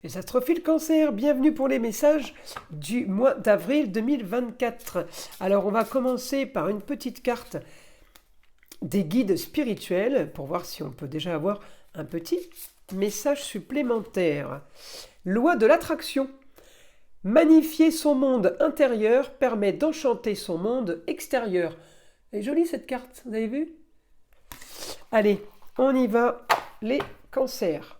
Les astrophiles Cancer, bienvenue pour les messages du mois d'avril 2024. Alors on va commencer par une petite carte des guides spirituels pour voir si on peut déjà avoir un petit message supplémentaire. Loi de l'attraction. Magnifier son monde intérieur permet d'enchanter son monde extérieur. Elle est jolie cette carte, vous avez vu? Allez, on y va, les cancers.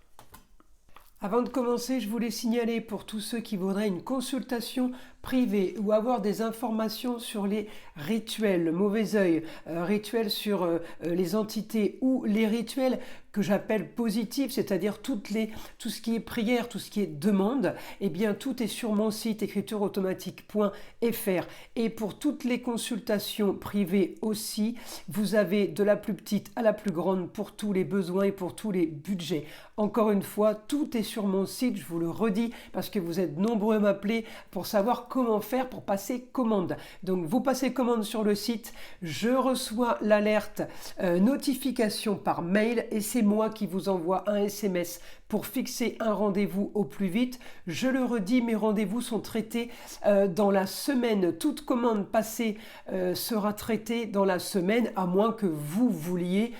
Avant de commencer, je voulais signaler pour tous ceux qui voudraient une consultation privée ou avoir des informations sur les rituels, le mauvais œil, rituels sur les entités ou les rituels que j'appelle positifs, c'est-à-dire tout ce qui est prière, tout ce qui est demande, eh bien tout est sur mon site écritureautomatique.fr. Et pour toutes les consultations privées aussi, vous avez de la plus petite à la plus grande pour tous les besoins et pour tous les budgets. Encore une fois, tout est sur mon site, je vous le redis, parce que vous êtes nombreux à m'appeler pour savoir comment faire pour passer commande. Donc vous passez commande sur le site, je reçois l'alerte notification par mail et c'est moi qui vous envoie un SMS pour fixer un rendez-vous au plus vite. Je le redis, mes rendez-vous sont traités dans la semaine. Toute commande passée sera traitée dans la semaine, à moins que vous vouliez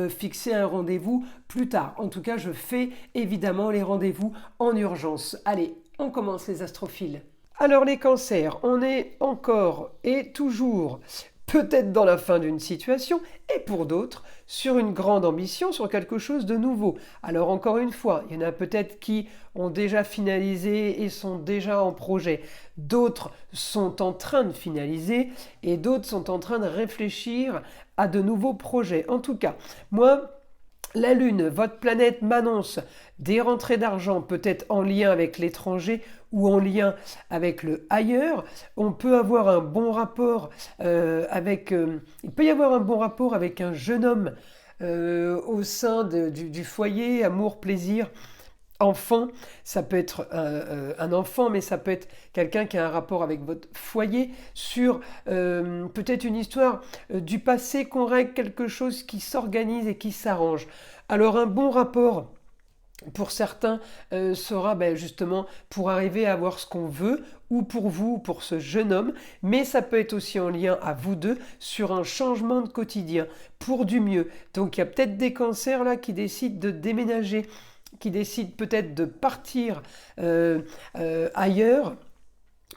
fixer un rendez-vous plus tard. En tout cas, je fais évidemment les rendez-vous en urgence. Allez, on commence les astrophiles. Alors les cancers, on est encore et toujours peut-être dans la fin d'une situation et pour d'autres sur une grande ambition, sur quelque chose de nouveau. Alors encore une fois, il y en a peut-être qui ont déjà finalisé et sont déjà en projet. D'autres sont en train de finaliser et d'autres sont en train de réfléchir à de nouveaux projets. En tout cas, moi, la Lune, votre planète, m'annonce des rentrées d'argent peut-être en lien avec l'étranger ou en lien avec le ailleurs. On peut avoir un bon rapport il peut y avoir un bon rapport avec un jeune homme au sein du foyer, amour, plaisir. Enfant, ça peut être un enfant, mais ça peut être quelqu'un qui a un rapport avec votre foyer, sur peut-être une histoire du passé qu'on règle, quelque chose qui s'organise et qui s'arrange. Alors un bon rapport pour certains sera justement pour arriver à avoir ce qu'on veut, ou pour vous, ou pour ce jeune homme, mais ça peut être aussi en lien à vous deux sur un changement de quotidien pour du mieux. Donc il y a peut-être des cancers là qui décident de déménager, qui décident peut-être de partir ailleurs,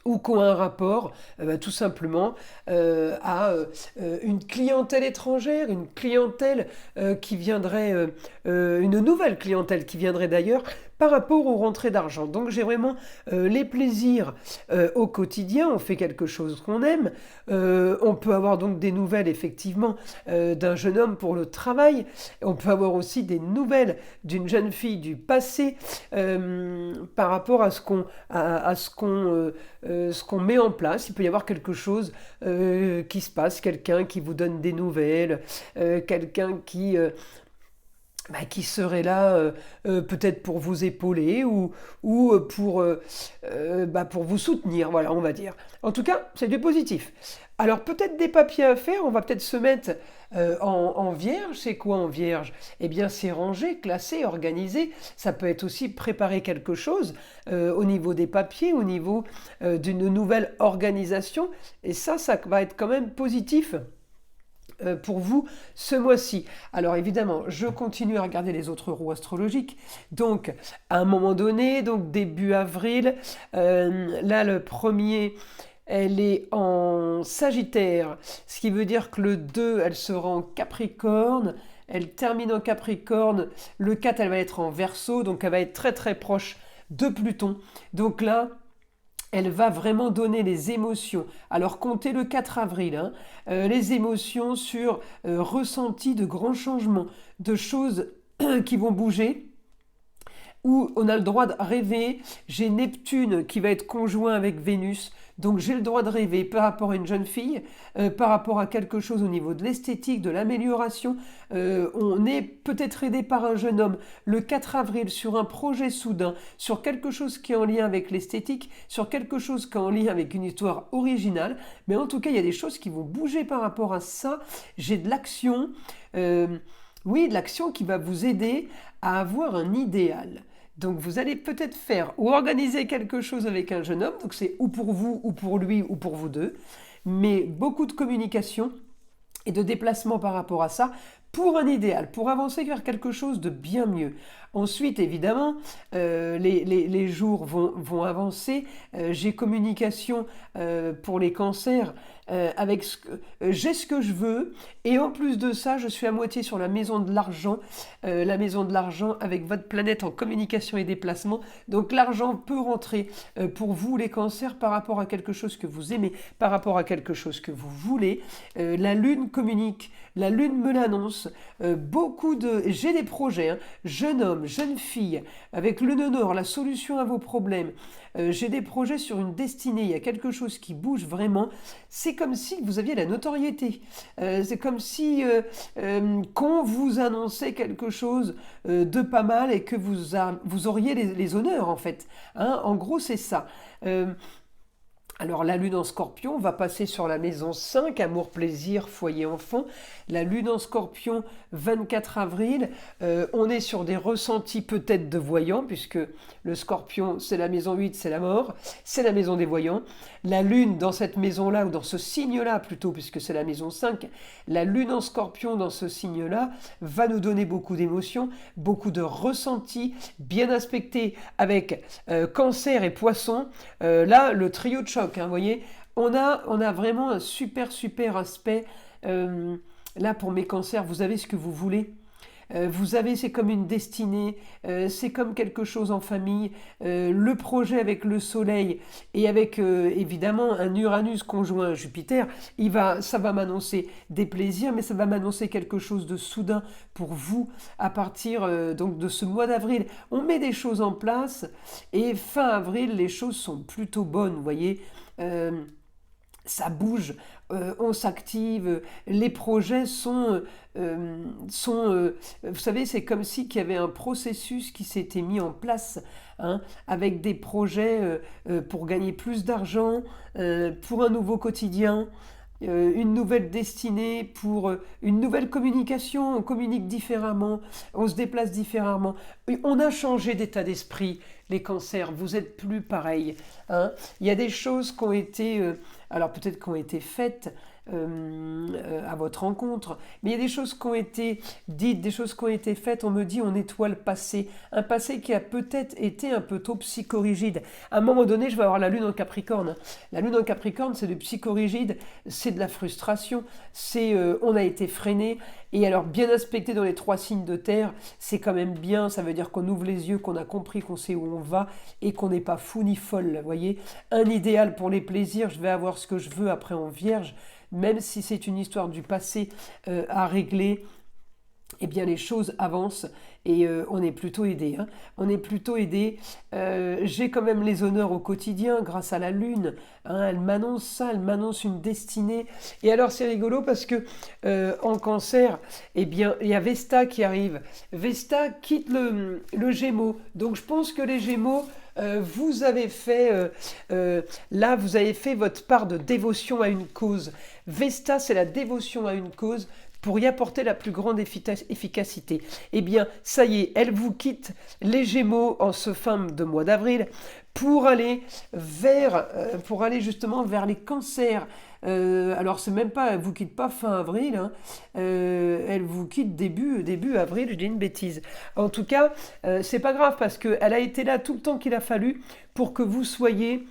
ou qui ont un rapport tout simplement à une clientèle étrangère, une clientèle qui viendrait, une nouvelle clientèle qui viendrait d'ailleurs par rapport aux rentrées d'argent. Donc j'ai vraiment les plaisirs au quotidien, on fait quelque chose qu'on aime, on peut avoir donc des nouvelles effectivement d'un jeune homme pour le travail, on peut avoir aussi des nouvelles d'une jeune fille du passé par rapport à ce qu'on met en place. Il peut y avoir quelque chose qui se passe, quelqu'un qui vous donne des nouvelles, quelqu'un qui serait là peut-être pour vous épauler ou pour vous soutenir, voilà, on va dire. En tout cas, c'est du positif. Alors peut-être des papiers à faire, on va peut-être se mettre en vierge. C'est quoi en vierge? Eh bien c'est ranger, classer, organiser. Ça peut être aussi préparer quelque chose au niveau des papiers, au niveau d'une nouvelle organisation. Et ça va être quand même positif pour vous ce mois-ci. Alors évidemment, je continue à regarder les autres roues astrologiques. Donc, à un moment donné, donc début avril, là le premier, elle est en Sagittaire, ce qui veut dire que le 2, elle sera en Capricorne. Elle termine en Capricorne. Le 4, elle va être en Verseau, donc elle va être très très proche de Pluton. Donc là, elle va vraiment donner les émotions. Alors comptez le 4 avril, les émotions sur ressenti de grands changements, de choses qui vont bouger, où on a le droit de rêver. J'ai Neptune qui va être conjoint avec Vénus, donc j'ai le droit de rêver par rapport à une jeune fille, par rapport à quelque chose au niveau de l'esthétique, de l'amélioration. On est peut-être aidé par un jeune homme le 4 avril sur un projet soudain, sur quelque chose qui est en lien avec l'esthétique, sur quelque chose qui est en lien avec une histoire originale. Mais en tout cas, il y a des choses qui vont bouger par rapport à ça. J'ai de l'action, oui, de l'action qui va vous aider à avoir un idéal. Donc vous allez peut-être faire ou organiser quelque chose avec un jeune homme, donc c'est ou pour vous, ou pour lui, ou pour vous deux, mais beaucoup de communication et de déplacement par rapport à ça pour un idéal, pour avancer vers quelque chose de bien mieux. Ensuite, évidemment, les jours vont avancer. J'ai communication pour les cancers avec j'ai ce que je veux. Et en plus de ça, je suis à moitié sur la maison de l'argent. La maison de l'argent avec votre planète en communication et déplacement. Donc l'argent peut rentrer pour vous, les cancers, par rapport à quelque chose que vous aimez, par rapport à quelque chose que vous voulez. La lune communique, la lune me l'annonce. J'ai des projets, hein, jeune homme, jeune fille, avec le nœud nord, la solution à vos problèmes. J'ai des projets sur une destinée, il y a quelque chose qui bouge vraiment. C'est comme si vous aviez la notoriété. C'est comme si qu'on vous annonçait quelque chose de pas mal et que vous auriez les honneurs en fait. Hein, en gros, c'est ça. Alors la lune en scorpion va passer sur la maison 5, amour, plaisir, foyer, enfant. La lune en scorpion, 24 avril, on est sur des ressentis peut-être de voyants, puisque le scorpion, c'est la maison 8, c'est la mort, c'est la maison des voyants. La lune dans cette maison-là, ou dans ce signe-là plutôt, puisque c'est la maison 5, la lune en scorpion dans ce signe-là va nous donner beaucoup d'émotions, beaucoup de ressentis, bien aspectés avec cancer et poisson. Là, le trio de choc, hein, vous voyez, on a vraiment un super aspect. Là, pour mes cancers, vous avez ce que vous voulez. Vous avez, c'est comme une destinée, c'est comme quelque chose en famille. Le projet avec le Soleil et avec évidemment un Uranus conjoint à Jupiter, ça va m'annoncer des plaisirs, mais ça va m'annoncer quelque chose de soudain pour vous à partir donc de ce mois d'avril. On met des choses en place et fin avril, les choses sont plutôt bonnes, vous voyez. Ça bouge, on s'active, les projets vous savez, c'est comme si qu'il y avait un processus qui s'était mis en place, hein, avec des projets pour gagner plus d'argent, pour un nouveau quotidien, une nouvelle destinée, pour une nouvelle communication, on communique différemment, on se déplace différemment. On a changé d'état d'esprit, les cancers, vous êtes plus pareil. Hein. Il y a des choses qui ont été, alors peut-être qui ont été faites à votre rencontre, mais il y a des choses qui ont été dites, des choses qui ont été faites, on me dit on nettoie le passé, un passé qui a peut-être été un peu trop psychorigide. À un moment donné, je vais avoir la lune en Capricorne. La lune en Capricorne, c'est du psychorigide, c'est de la frustration, on a été freiné, et alors bien aspecté dans les 3 signes de terre, c'est quand même bien, ça veut dire qu'on ouvre les yeux, qu'on a compris, qu'on sait où on va, et qu'on n'est pas fou ni folle, vous voyez. Un idéal pour les plaisirs, je vais avoir ce que je veux après en Vierge, même si c'est une histoire du passé à régler, eh bien les choses avancent et on est plutôt aidé. Hein. On est plutôt aidé. J'ai quand même les honneurs au quotidien grâce à la lune. Hein. Elle m'annonce ça, elle m'annonce une destinée. Et alors c'est rigolo parce que en cancer, eh bien il y a Vesta qui arrive. Vesta quitte le Gémeaux. Donc je pense que les Gémeaux, vous avez fait là, vous avez fait votre part de dévotion à une cause. Vesta, c'est la dévotion à une cause pour y apporter la plus grande efficacité. Eh bien, ça y est, elle vous quitte les Gémeaux en ce fin de mois d'avril pour aller justement vers les cancers. Alors c'est même pas, elle vous quitte pas fin avril, hein, elle vous quitte début avril, je dis une bêtise. En tout cas, c'est pas grave parce qu'elle a été là tout le temps qu'il a fallu pour que vous soyez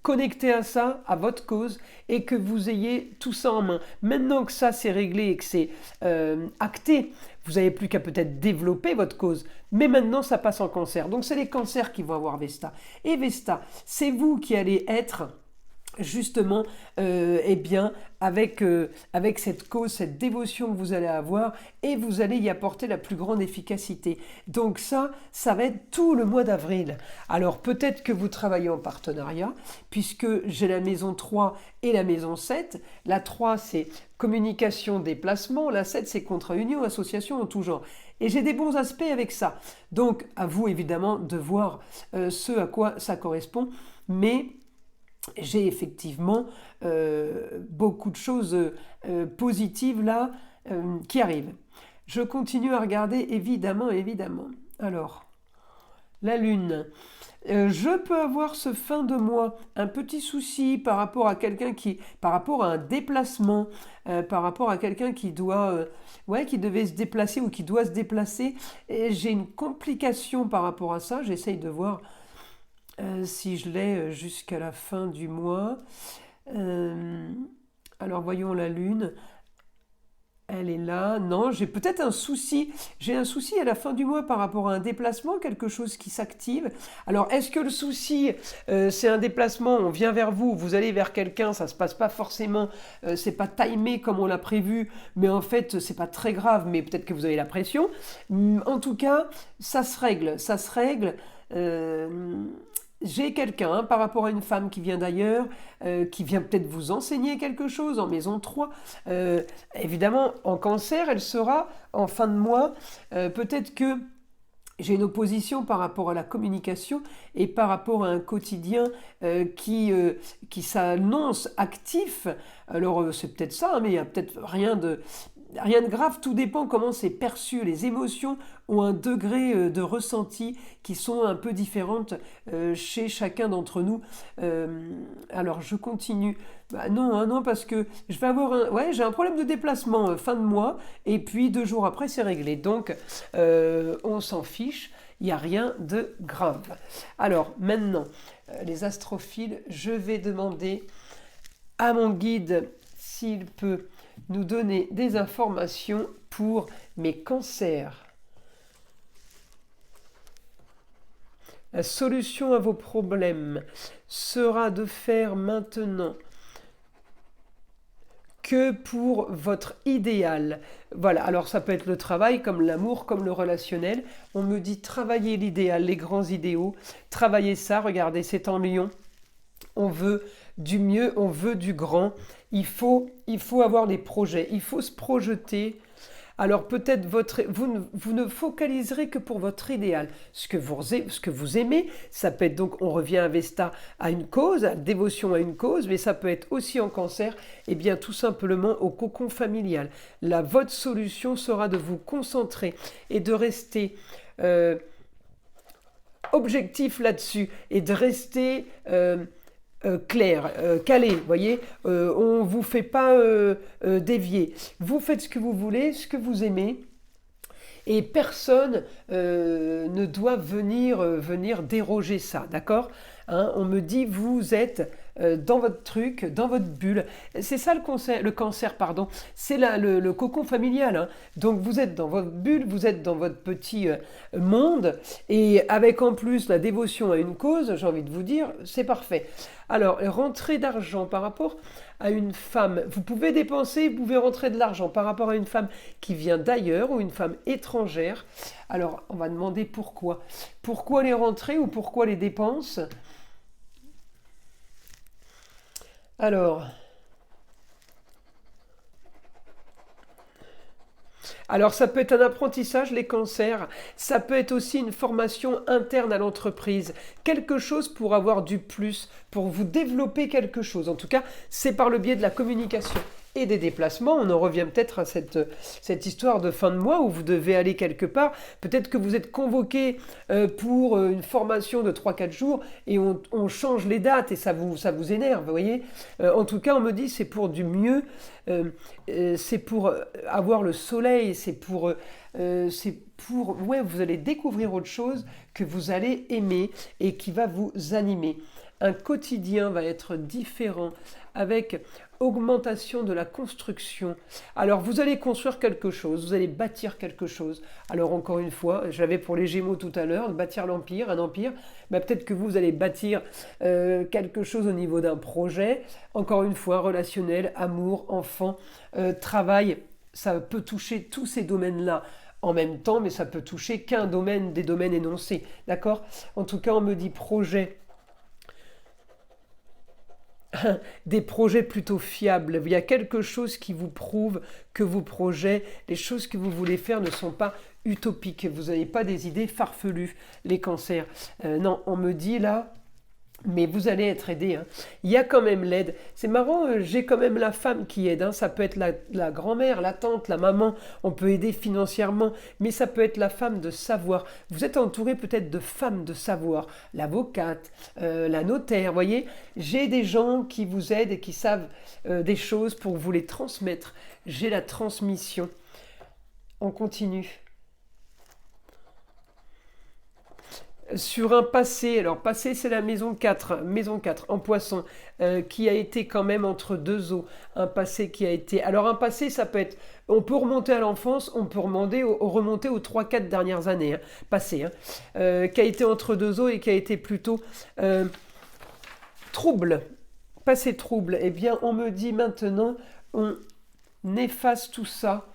connecté à ça, à votre cause, et que vous ayez tout ça en main. Maintenant que ça c'est réglé et que c'est acté, vous n'avez plus qu'à peut-être développer votre cause. Mais maintenant ça passe en cancer. Donc c'est les cancers qui vont avoir Vesta. Et Vesta, c'est vous qui allez être justement eh bien avec cette cause, cette dévotion que vous allez avoir, et vous allez y apporter la plus grande efficacité. Donc ça va être tout le mois d'avril. Alors peut-être que vous travaillez en partenariat, puisque j'ai la maison 3 et la maison 7. La 3 c'est communication, déplacement, la 7 c'est contrat-union, association en tout genre. Et j'ai des bons aspects avec ça. Donc à vous évidemment de voir ce à quoi ça correspond, mais j'ai effectivement beaucoup de choses positives là qui arrivent. Je continue à regarder évidemment. Alors, La Lune. Je peux avoir ce fin de mois un petit souci par rapport à par rapport à un déplacement, par rapport à quelqu'un qui doit, qui devait se déplacer ou qui doit se déplacer. Et j'ai une complication par rapport à ça. J'essaye de voir si je l'ai jusqu'à la fin du mois. Euh, alors voyons la Lune. Elle est là. Non, j'ai peut-être un souci. J'ai un souci à la fin du mois par rapport à un déplacement, quelque chose qui s'active. Alors, est-ce que le souci, c'est un déplacement, on vient vers vous, vous allez vers quelqu'un, ça se passe pas forcément, c'est pas timé comme on l'a prévu, mais en fait, c'est pas très grave, mais peut-être que vous avez la pression. En tout cas, ça se règle, ça se règle. Euh, j'ai quelqu'un par rapport à une femme qui vient d'ailleurs, qui vient peut-être vous enseigner quelque chose en maison 3. Évidemment, en cancer, elle sera en fin de mois. Peut-être que j'ai une opposition par rapport à la communication et par rapport à un quotidien qui s'annonce actif. Alors c'est peut-être ça, mais il n'y a peut-être rien de grave, tout dépend comment c'est perçu. Les émotions ont un degré de ressenti qui sont un peu différentes chez chacun d'entre nous. Alors je continue. Bah non, hein, non, parce que je vais avoir j'ai un problème de déplacement fin de mois, et puis 2 jours après c'est réglé. Donc on s'en fiche, il n'y a rien de grave. Alors maintenant, les astrophiles, je vais demander à mon guide s'il peut nous donner des informations pour mes cancers. La solution à vos problèmes sera de faire maintenant que pour votre idéal. Voilà, alors ça peut être le travail, comme l'amour, comme le relationnel. On me dit travailler l'idéal, les grands idéaux. Travailler ça, regardez, c'est en Lion. On veut du mieux, on veut du grand. Il faut avoir des projets, il faut se projeter. Alors peut-être vous ne focaliserez que pour votre idéal, ce que vous aimez. Ça peut être donc, on revient à Vesta, à une cause, à dévotion à une cause, mais ça peut être aussi en cancer, et bien tout simplement au cocon familial. Là, votre solution sera de vous concentrer et de rester objectif là-dessus et de rester clair, calé, vous voyez, on ne vous fait pas dévier. Vous faites ce que vous voulez, ce que vous aimez, et personne ne doit venir déroger ça, d'accord, hein, on me dit, vous êtes dans votre truc, dans votre bulle. C'est ça le cancer, pardon. C'est le cocon familial, hein. Donc vous êtes dans votre bulle, vous êtes dans votre petit monde, et avec en plus la dévotion à une cause, j'ai envie de vous dire, c'est parfait. Alors, rentrée d'argent par rapport à une femme. Vous pouvez dépenser, vous pouvez rentrer de l'argent par rapport à une femme qui vient d'ailleurs ou une femme étrangère. Alors, on va demander pourquoi. Pourquoi les rentrées ou pourquoi les dépenses? Alors, ça peut être un apprentissage, les cancers, ça peut être aussi une formation interne à l'entreprise, quelque chose pour avoir du plus, pour vous développer quelque chose. En tout cas, c'est par le biais de la communication et des déplacements. On en revient peut-être à cette histoire de fin de mois où vous devez aller quelque part. Peut-être que vous êtes convoqué pour une formation de 3-4 jours et on change les dates et ça vous énerve, vous voyez. En tout cas, on me dit c'est pour du mieux, c'est pour avoir le soleil, vous allez découvrir autre chose que vous allez aimer et qui va vous animer. Un quotidien va être différent avec augmentation de la construction. Alors vous allez construire quelque chose, vous allez bâtir quelque chose. Alors encore une fois, j'avais pour les Gémeaux tout à l'heure, bâtir l'empire, un empire. Mais peut-être que vous allez bâtir quelque chose au niveau d'un projet. Encore une fois, relationnel, amour, enfant, travail. Ça peut toucher tous ces domaines-là en même temps, mais ça peut toucher qu'un domaine des domaines énoncés. D'accord? En tout cas, on me dit projet. Des projets plutôt fiables. Il y a quelque chose qui vous prouve que vos projets, les choses que vous voulez faire ne sont pas utopiques. Vous n'avez pas des idées farfelues, les cancers. Non, on me dit là, Mais vous allez être aidé, hein. Il y a quand même l'aide. C'est marrant, j'ai quand même la femme qui aide, hein. Ça peut être la grand-mère, la tante, la maman. On peut aider financièrement, mais ça peut être la femme de savoir. Vous êtes entouré peut-être de femmes de savoir, l'avocate, la notaire. Vous voyez, j'ai des gens qui vous aident et qui savent des choses pour vous les transmettre. J'ai la transmission. On continue. Sur un passé, alors passé c'est la maison 4 en poisson, qui a été quand même entre deux eaux, un passé qui a été, alors un passé ça peut être, on peut remonter à l'enfance, on peut remonter aux 3-4 dernières années, hein, passé, hein, qui a été entre deux eaux et qui a été plutôt trouble, passé trouble, eh bien on me dit maintenant, on efface tout ça,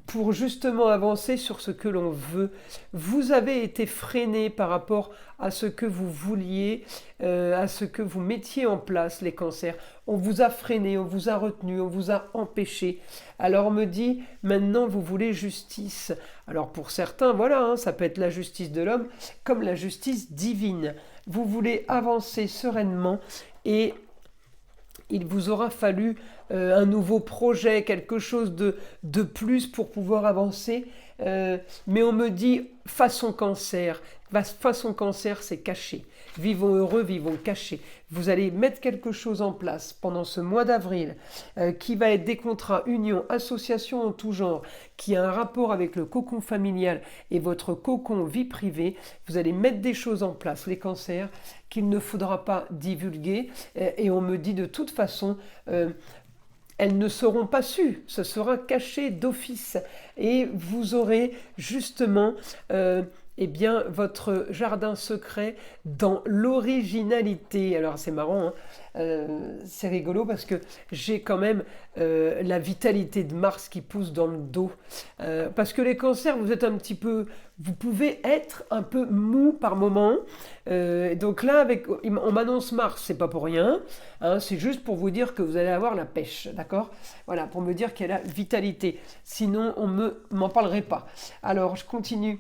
pour justement avancer sur ce que l'on veut. Vous avez été freiné par rapport à ce que vous vouliez, à ce que vous mettiez en place, les cancers. On vous a freiné, on vous a retenu, on vous a empêché. Alors on me dit, maintenant vous voulez justice. Alors pour certains, voilà, hein, ça peut être la justice de l'homme comme la justice divine. Vous voulez avancer sereinement et il vous aura fallu un nouveau projet, quelque chose de plus pour pouvoir avancer. Mais on me dit façon cancer. Façon cancer, c'est caché. Vivons heureux, vivons cachés. Vous allez mettre quelque chose en place pendant ce mois d'avril qui va être des contrats, unions, associations en tout genre, qui a un rapport avec le cocon familial et votre cocon vie privée. Vous allez mettre des choses en place, les cancers, qu'il ne faudra pas divulguer. Et on me dit de toute façon, elles ne seront pas sues, ce sera caché d'office. Et vous aurez justement eh bien, votre jardin secret dans l'originalité. Alors c'est marrant, hein, c'est rigolo parce que j'ai quand même la vitalité de Mars qui pousse dans le dos. Parce que les cancers, vous êtes un petit peu, vous pouvez être un peu mou par moment. Donc là, on m'annonce Mars, c'est pas pour rien, hein, c'est juste pour vous dire que vous allez avoir la pêche, d'accord? Voilà, pour me dire qu'il y a la vitalité. Sinon, on m'en parlerait pas. Alors, je continue.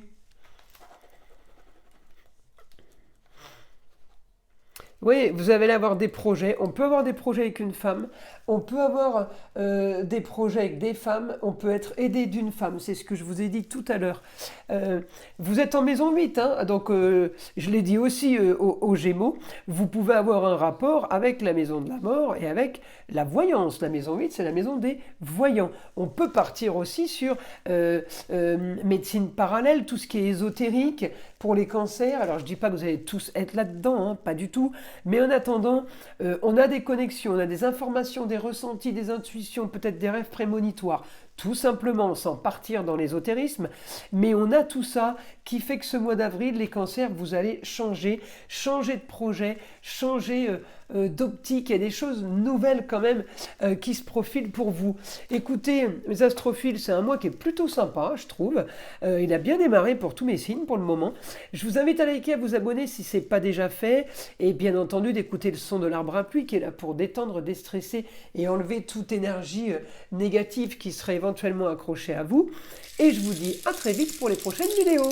Oui, vous allez avoir des projets. On peut avoir des projets avec une femme. On peut avoir des projets avec des femmes. On peut être aidé d'une femme. C'est ce que je vous ai dit tout à l'heure. Vous êtes en maison 8, hein, donc je l'ai dit aussi aux Gémeaux. Vous pouvez avoir un rapport avec la maison de la mort et avec la voyance. La maison 8, c'est la maison des voyants. On peut partir aussi sur médecine parallèle, tout ce qui est ésotérique pour les cancers. Alors je ne dis pas que vous allez tous être là-dedans, hein, pas du tout. Mais en attendant, on a des connexions, on a des informations, des ressentis, des intuitions, peut-être des rêves prémonitoires, tout simplement sans partir dans l'ésotérisme. Mais on a tout ça qui fait que ce mois d'avril, les cancers, vous allez changer de projet, changer d'optique. Il y a des choses nouvelles quand même qui se profilent pour vous. Écoutez, mes astrophiles, c'est un mois qui est plutôt sympa, je trouve. Il a bien démarré pour tous mes signes pour le moment. Je vous invite à liker, à vous abonner si ce n'est pas déjà fait. Et bien entendu, d'écouter le son de l'arbre à pluie qui est là pour détendre, déstresser et enlever toute énergie négative qui serait éventuellement accrochée à vous. Et je vous dis à très vite pour les prochaines vidéos.